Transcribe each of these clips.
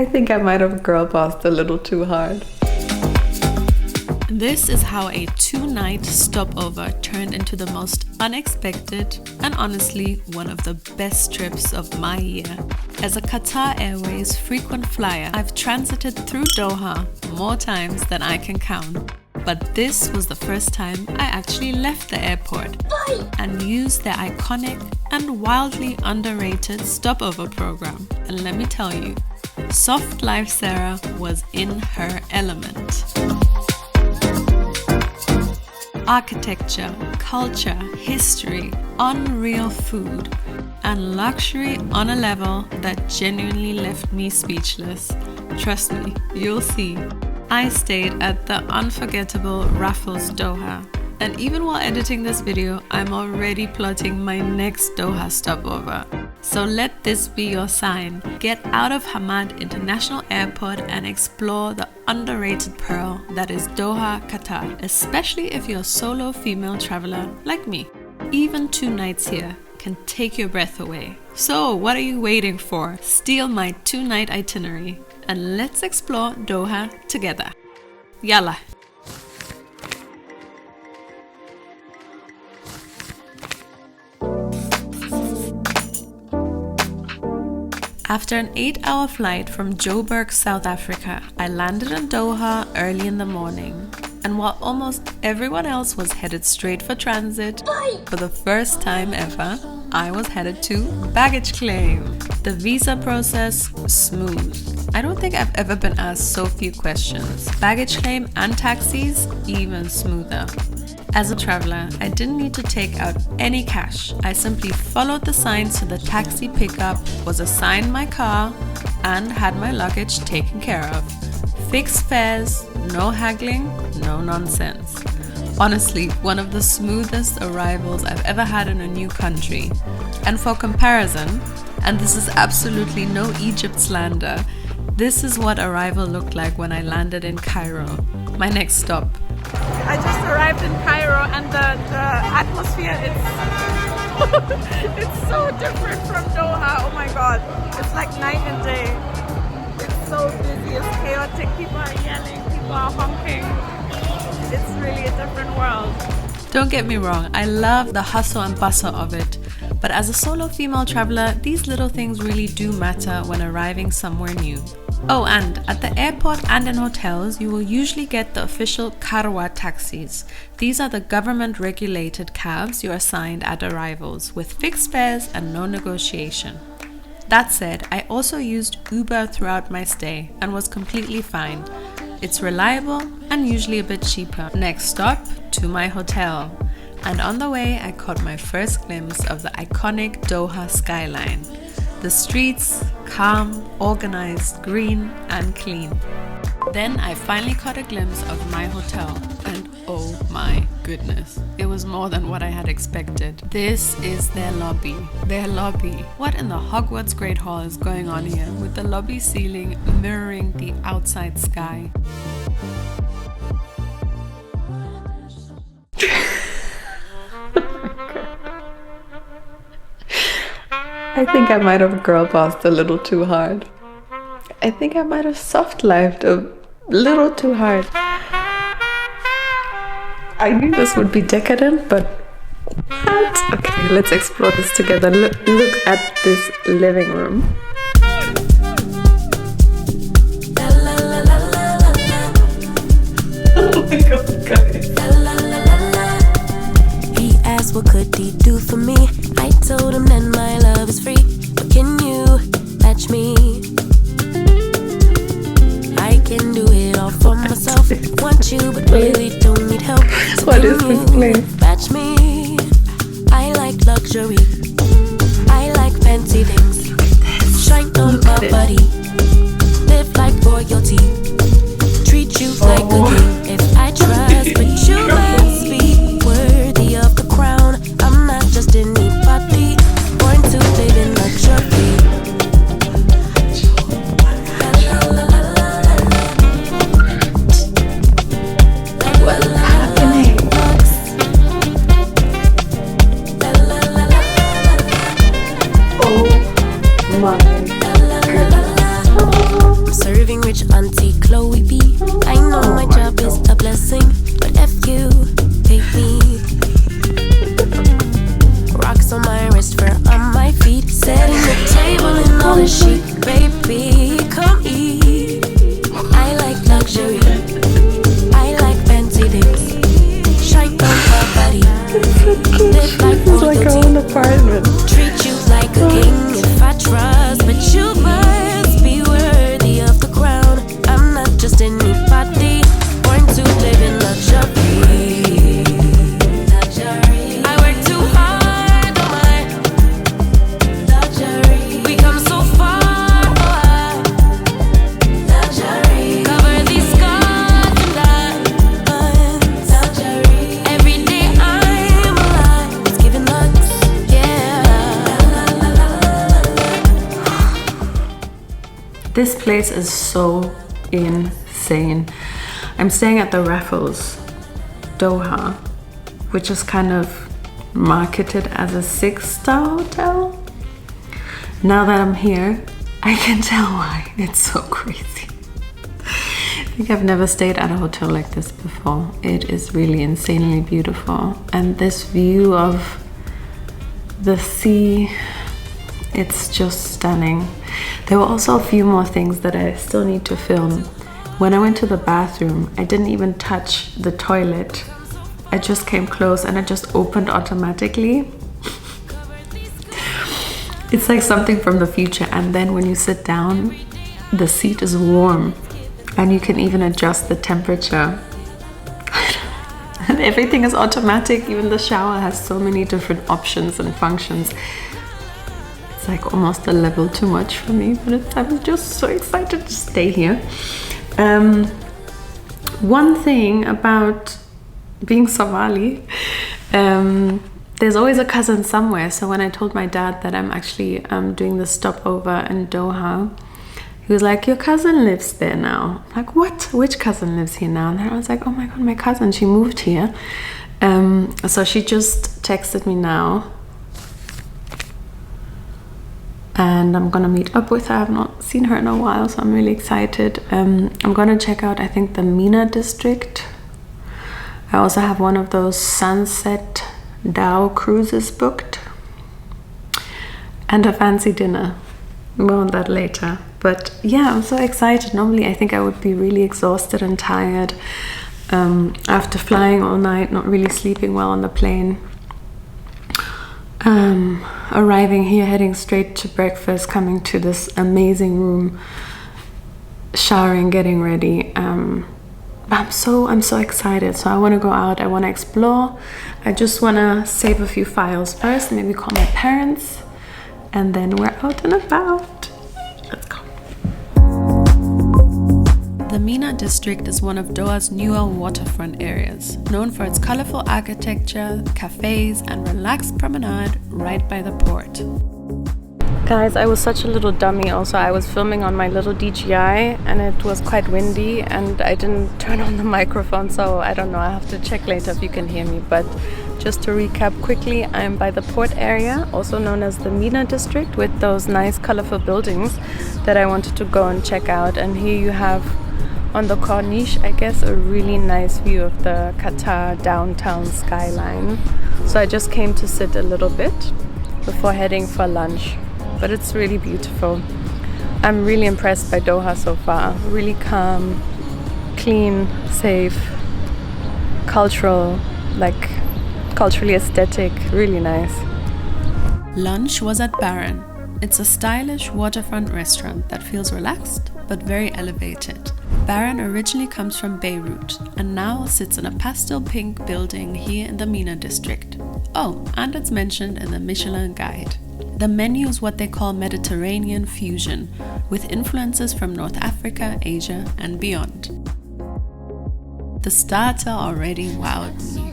I think I might have girl bossed a little too hard. This is how a 2-night stopover turned into the most unexpected and honestly one of the best trips of my year. As a Qatar Airways frequent flyer, I've transited through Doha more times than I can count. But this was the first time I actually left the airport and used their iconic and wildly underrated stopover program. And let me tell you, Soft Life Sarah was in her element. Architecture, culture, history, unreal food, and luxury on a level that genuinely left me speechless. Trust me, you'll see. I stayed at the unforgettable Raffles Doha, and even while editing this video, I'm already plotting my next Doha stopover. So let this be your sign. Get out of Hamad International Airport and explore the underrated pearl that is Doha, Qatar, especially if you're a solo female traveler like me. Even 2 nights here can take your breath away. So what are you waiting for? Steal my 2-night itinerary and let's explore Doha together. Yalla! After an 8-hour flight from Joburg, South Africa, I landed in Doha early in the morning. And while almost everyone else was headed straight for transit, for the first time ever, I was headed to baggage claim. The visa process, smooth. I don't think I've ever been asked so few questions. Baggage claim and taxis, even smoother. As a traveler, I didn't need to take out any cash. I simply followed the signs to the taxi pickup, was assigned my car, and had my luggage taken care of. Fixed fares, no haggling, no nonsense. Honestly, one of the smoothest arrivals I've ever had in a new country. And for comparison, and this is absolutely no Egypt slander, this is what arrival looked like when I landed in Cairo, my next stop. I just arrived in Cairo and the atmosphere it's so different from Doha. Oh my god, it's like night and day. It's so busy, it's chaotic, people are yelling, people are honking. It's really a different world. Don't get me wrong, I love the hustle and bustle of it. But as a solo female traveler, these little things really do matter when arriving somewhere new. Oh, and at the airport and in hotels, you will usually get the official Karwa taxis. These are the government-regulated cabs you are assigned at arrivals, with fixed fares and no negotiation. That said, I also used Uber throughout my stay and was completely fine. It's reliable and usually a bit cheaper. Next stop, to my hotel. And on the way, I caught my first glimpse of the iconic Doha skyline. The streets, calm, organized, green, and clean. Then I finally caught a glimpse of my hotel, and oh my goodness, it was more than what I had expected. This is their lobby. Their lobby. What in the Hogwarts Great Hall is going on here, with the lobby ceiling mirroring the outside sky? I think I might have girl bossed a little too hard. I think I might have soft-lifed a little too hard. I knew this would be decadent, but what? Okay, let's explore this together. Look at this living room. Oh my god, guys. He asked what could he do for me. I told him that my love is free. But can you match me? I can do it all for myself. Want you but really don't need help. So what is this place? Match me. I like luxury. I like fancy things. Shine on my body. Live like royalty. Treat you like a king. If I trust, but you must be worthy of the crown. I'm not just anybody, born to live in luxury. What's happening? place is so insane. I'm staying at the Raffles Doha, which is kind of marketed as a 6-star hotel. Now that I'm here, I can tell why. It's so crazy. I think I've never stayed at a hotel like this before. It is really insanely beautiful. And this view of the sea, it's just stunning. There were also a few more things that I still need to film. When I went to the bathroom, I didn't even touch the toilet. I just came close and it just opened automatically. It's like something from the future. And then when you sit down, the seat is warm and you can even adjust the temperature. And everything is automatic. Even the shower has so many different options and functions. It's like almost a level too much for me, but I'm just so excited to stay here. One thing about being Somali, there's always a cousin somewhere. So when I told my dad that I'm actually doing the stopover in Doha, he was like, your cousin lives there now. I'm like, what? Which cousin lives here now? And then I was like, oh my God, my cousin, she moved here. So she just texted me now. And I'm gonna meet up with her. I've not seen her in a while, so I'm really excited. I'm gonna check out, I think, the Mina District. I also have one of those sunset dhow cruises booked. And a fancy dinner. More on that later. But yeah, I'm so excited. Normally I think I would be really exhausted and tired after flying all night, not really sleeping well on the plane. Arriving here, heading straight to breakfast, coming to this amazing room, showering, getting ready. I'm so excited. So I want to go out, I want to explore. I just want to save a few files first, maybe call my parents, and then we're out and about. Let's go. The Mina District is one of Doha's newer waterfront areas, known for its colorful architecture, cafes, and relaxed promenade right by the port. Guys, I was such a little dummy also. I was filming on my little DJI and it was quite windy and I didn't turn on the microphone, so I don't know, I have to check later if you can hear me. But just to recap quickly, I'm by the port area, also known as the Mina District, with those nice colorful buildings that I wanted to go and check out. And here you have on the corniche, I guess, a really nice view of the Qatar downtown skyline. So I just came to sit a little bit before heading for lunch. But it's really beautiful. I'm really impressed by Doha so far. Really calm, clean, safe, culturally aesthetic, really nice. Lunch was at Baron. It's a stylish waterfront restaurant that feels relaxed but very elevated. Baron originally comes from Beirut and now sits in a pastel pink building here in the Mina District. Oh, and it's mentioned in the Michelin Guide. The menu is what they call Mediterranean fusion, with influences from North Africa, Asia, and beyond. The starter already wowed me.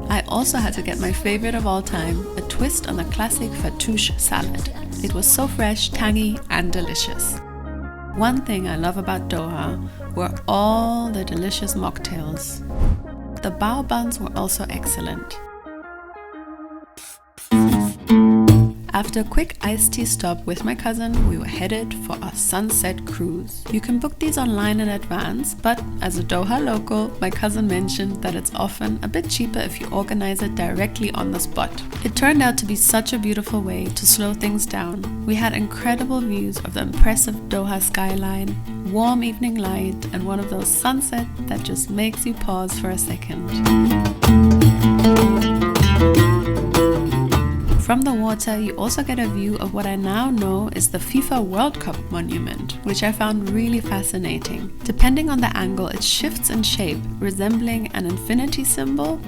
I also had to get my favorite of all time, a twist on the classic fattoush salad. It was so fresh, tangy, and delicious. One thing I love about Doha were all the delicious mocktails. The bao buns were also excellent. After a quick iced tea stop with my cousin, we were headed for our sunset cruise. You can book these online in advance, but as a Doha local, my cousin mentioned that it's often a bit cheaper if you organize it directly on the spot. It turned out to be such a beautiful way to slow things down. We had incredible views of the impressive Doha skyline, warm evening light, and one of those sunsets that just makes you pause for a second. From the water, you also get a view of what I now know is the FIFA World Cup monument, which I found really fascinating. Depending on the angle, it shifts in shape, resembling an infinity symbol,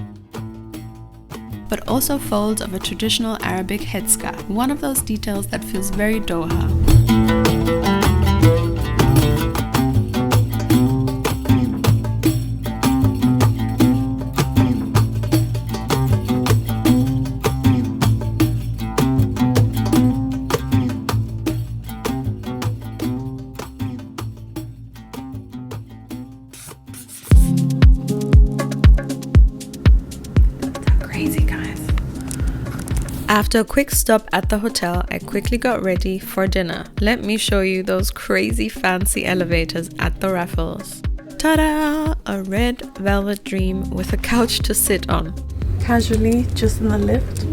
but also folds of a traditional Arabic headscarf, one of those details that feels very Doha. After a quick stop at the hotel, I quickly got ready for dinner. Let me show you those crazy fancy elevators at the Raffles. Ta-da! A red velvet dream with a couch to sit on. Casually, just in the lift.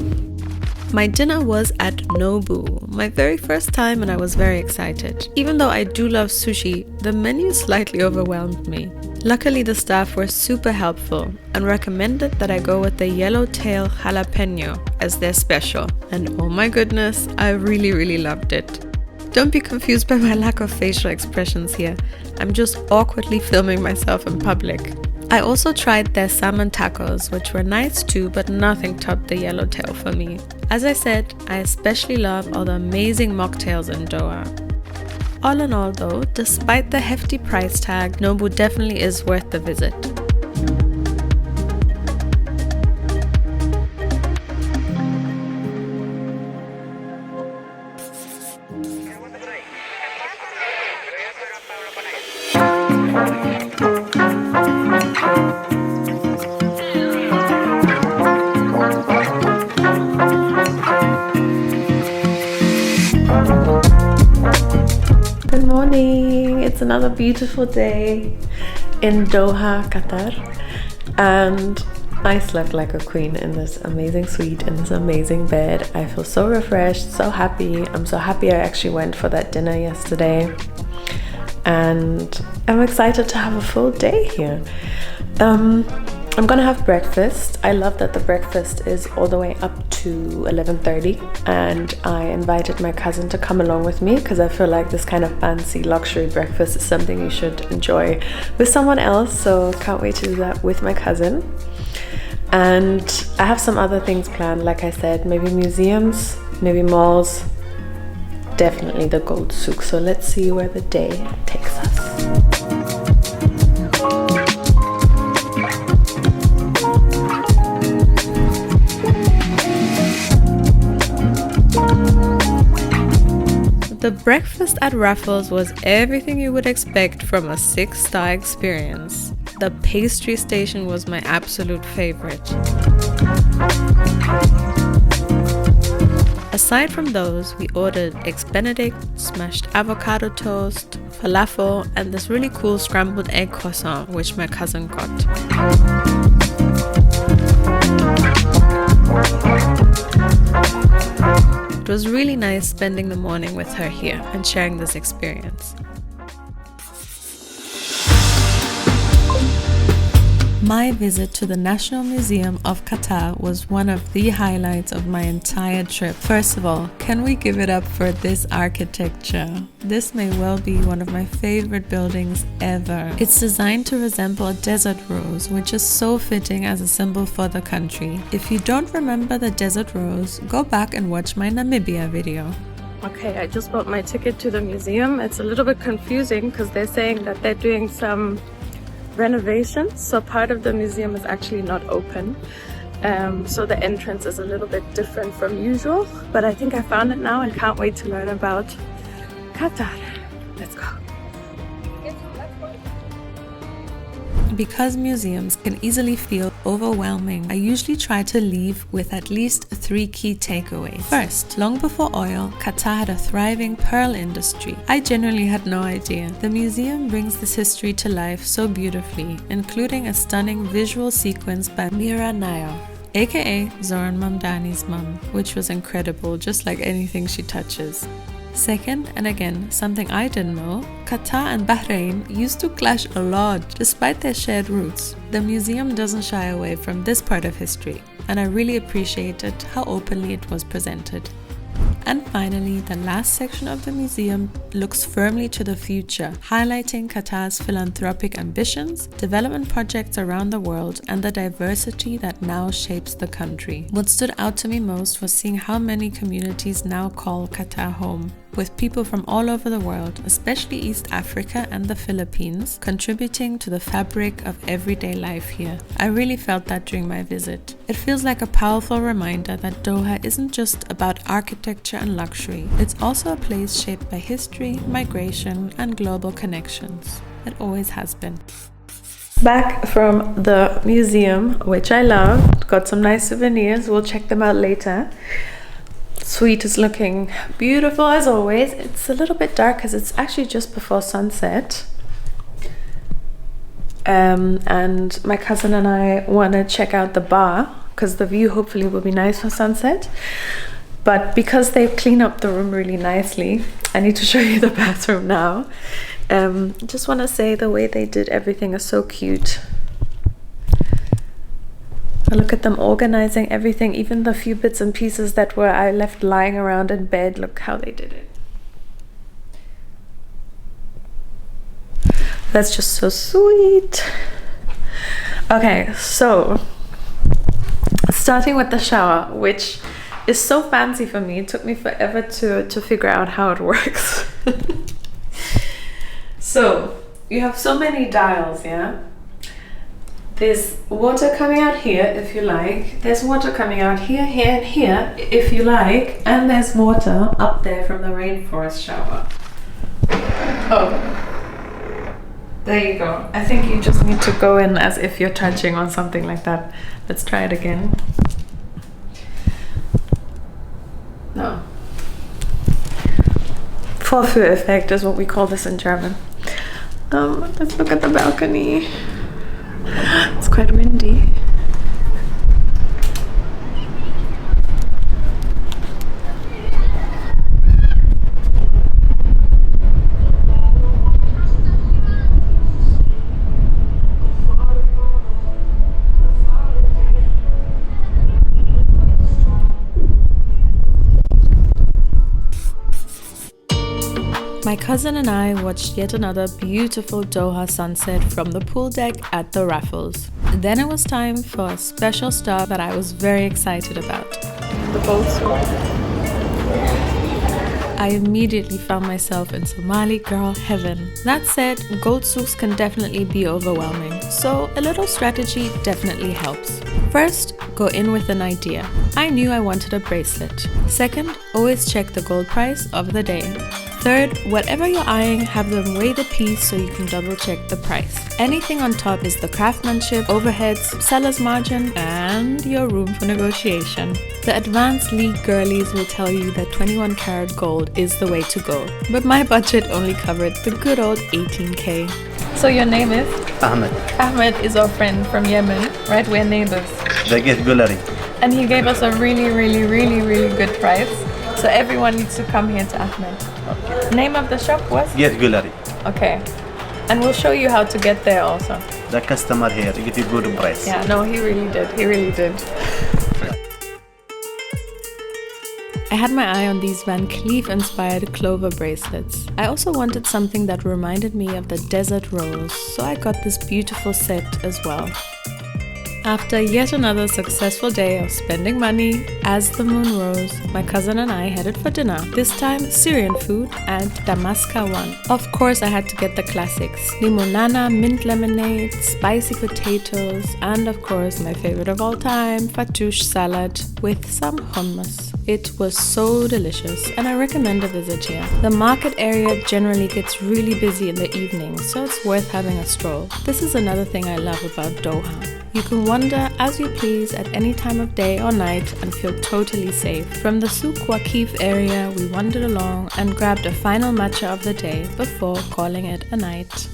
My dinner was at Nobu, my very first time, and I was very excited. Even though I do love sushi, the menu slightly overwhelmed me. Luckily, the staff were super helpful and recommended that I go with the yellowtail jalapeno as their special. And oh my goodness, I really loved it. Don't be confused by my lack of facial expressions here. I'm just awkwardly filming myself in public. I also tried their salmon tacos, which were nice too, but nothing topped the yellowtail for me. As I said, I especially love all the amazing mocktails in Doha. All in all though, despite the hefty price tag, Nobu definitely is worth the visit. Good morning. It's another beautiful day in Doha, Qatar, and I slept like a queen in this amazing suite, in this amazing bed. I feel so refreshed, so happy. I'm so happy I actually went for that dinner yesterday, and I'm excited to have a full day here. I'm gonna have breakfast. I love that the breakfast is all the way up to 11:30, and I invited my cousin to come along with me because I feel like this kind of fancy luxury breakfast is something you should enjoy with someone else, so can't wait to do that with my cousin. And I have some other things planned, like I said, maybe museums, maybe malls, definitely the gold souk. So let's see where the day takes us. The breakfast at Raffles was everything you would expect from a 6-star experience. The pastry station was my absolute favorite. Aside from those, we ordered eggs benedict, smashed avocado toast, falafel, and this really cool scrambled egg croissant, which my cousin got. It was really nice spending the morning with her here and sharing this experience. My visit to the National Museum of Qatar was one of the highlights of my entire trip. First of all, can we give it up for this architecture? This may well be one of my favorite buildings ever. It's designed to resemble a desert rose, which is so fitting as a symbol for the country. If you don't remember the desert rose, go back and watch my Namibia video. Okay, I just bought my ticket to the museum. It's a little bit confusing because they're saying that they're doing some renovations, so part of the museum is actually not open, so the entrance is a little bit different from usual, but I think I found it now and can't wait to learn about Qatar. Let's go. Because museums can easily feel overwhelming, I usually try to leave with at least 3 key takeaways. First, long before oil, Qatar had a thriving pearl industry. I genuinely had no idea. The museum brings this history to life so beautifully, including a stunning visual sequence by Mina District, aka Zoran Mamdani's mum, which was incredible, just like anything she touches. Second, and again, something I didn't know, Qatar and Bahrain used to clash a lot despite their shared roots. The museum doesn't shy away from this part of history, and I really appreciated how openly it was presented. And finally, the last section of the museum looks firmly to the future, highlighting Qatar's philanthropic ambitions, development projects around the world, and the diversity that now shapes the country. What stood out to me most was seeing how many communities now call Qatar home, with people from all over the world, especially East Africa and the Philippines, contributing to the fabric of everyday life here. I really felt that during my visit. It feels like a powerful reminder that Doha isn't just about architecture and luxury. It's also a place shaped by history, migration, and global connections. It always has been. Back from the museum, which I loved, got some nice souvenirs, we'll check them out later. Suite is looking beautiful as always. It's a little bit dark because it's actually just before sunset. And my cousin and I want to check out the bar because the view hopefully will be nice for sunset. But because they've cleaned up the room really nicely, I need to show you the bathroom now. Just want to say the way they did everything is so cute. Look at them organizing everything, even the few bits and pieces that I left lying around in bed. Look how they did it. That's just so sweet. Okay, so starting with the shower, which is so fancy for me. It took me forever to figure out how it works. So you have so many dials, yeah? There's water coming out here if you like. There's water coming out here, here, and here if you like. And there's water up there from the rainforest shower. Oh, there you go. I think you just need to go in as if you're touching on something like that. Let's try it again. No. Vorführeffekt is what we call this in German. Let's look at the balcony. It's quite windy. My cousin and I watched yet another beautiful Doha sunset from the pool deck at the Raffles. Then it was time for a special stop that I was very excited about. The boats. I immediately found myself in Somali girl heaven. That said, gold souks can definitely be overwhelming, so a little strategy definitely helps. First, go in with an idea. I knew I wanted a bracelet. Second, always check the gold price of the day. Third, whatever you're eyeing, have them weigh the piece so you can double check the price. Anything on top is the craftsmanship, overheads, seller's margin, and your room for negotiation. The advanced league girlies will tell you that 21 karat gold is the way to go, but my budget only covered the good old 18k. So your name is? Ahmed. Ahmed is our friend from Yemen, right? We're neighbors. The gift gallery. And he gave us a really good price. So everyone needs to come here to Ahmed. Okay. Name of the shop was? Gift gallery. Okay. And we'll show you how to get there also. The customer here give you good price. Yeah, no, he really did. He really did. I had my eye on these Van Cleef inspired clover bracelets. I also wanted something that reminded me of the desert rose, so I got this beautiful set as well. After yet another successful day of spending money, as the moon rose, my cousin and I headed for dinner. This time, Syrian food at Damaska One. Of course, I had to get the classics: limonana, mint lemonade, spicy potatoes, and of course, my favorite of all time, fattoush salad with some hummus. It was so delicious, and I recommend a visit here. The market area generally gets really busy in the evening, so it's worth having a stroll. This is another thing I love about Doha. You can wander as you please at any time of day or night and feel totally safe. From the Souk Waqif area, we wandered along and grabbed a final matcha of the day before calling it a night.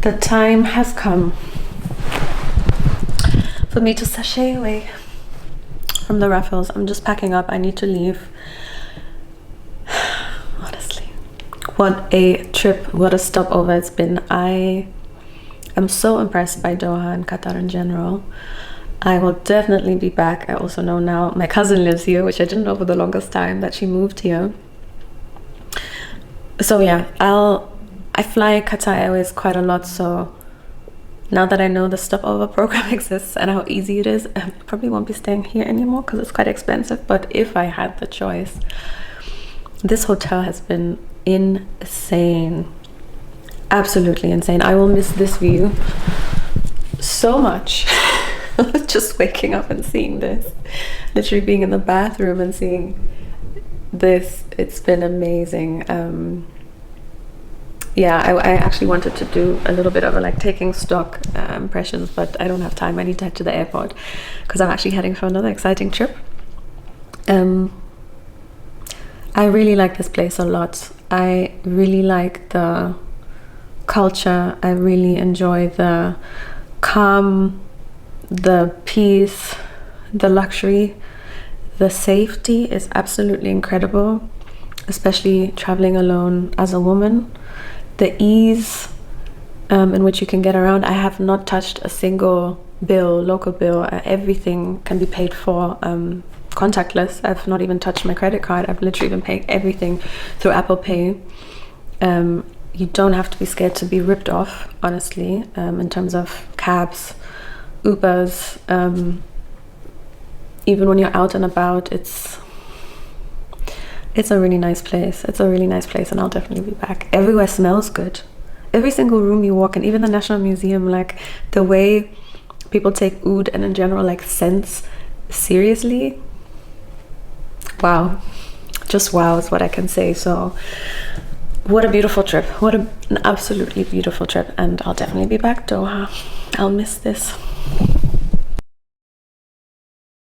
The time has come for me to sashay away from the Raffles. I'm just packing up. I need to leave. Honestly, what a trip, what a stopover it's been. I'm so impressed by Doha and Qatar in general. I will definitely be back. I also know now my cousin lives here, which I didn't know for the longest time, that she moved here. So yeah, I fly Qatar Airways quite a lot, so now that I know the stopover program exists and how easy it is, I probably won't be staying here anymore because it's quite expensive. But if I had the choice, this hotel has been insane. Absolutely insane. I will miss this view so much. Just waking up and seeing this, literally being in the bathroom and seeing this, it's been amazing. yeah, I actually wanted to do a little bit of a like taking stock impressions, but I don't have time. I need to head to the airport because I'm actually heading for another exciting trip. I really like this place a lot. I really like the culture. I really enjoy the calm, the peace, the luxury. The safety is absolutely incredible, especially traveling alone as a woman. The ease in which you can get around. I have not touched a single bill, local bill. Everything can be paid for contactless. I've not even touched my credit card. I've literally been paying everything through Apple Pay. You don't have to be scared to be ripped off, honestly, in terms of cabs, Ubers. Even when you're out and about, it's a really nice place. It's a really nice place, and I'll definitely be back. Everywhere smells good. Every single room you walk in, even the National Museum, like the way people take oud and in general like scents seriously. Wow, just wow is what I can say. So what a beautiful trip. What an absolutely beautiful trip, and I'll definitely be back Doha. I'll miss this.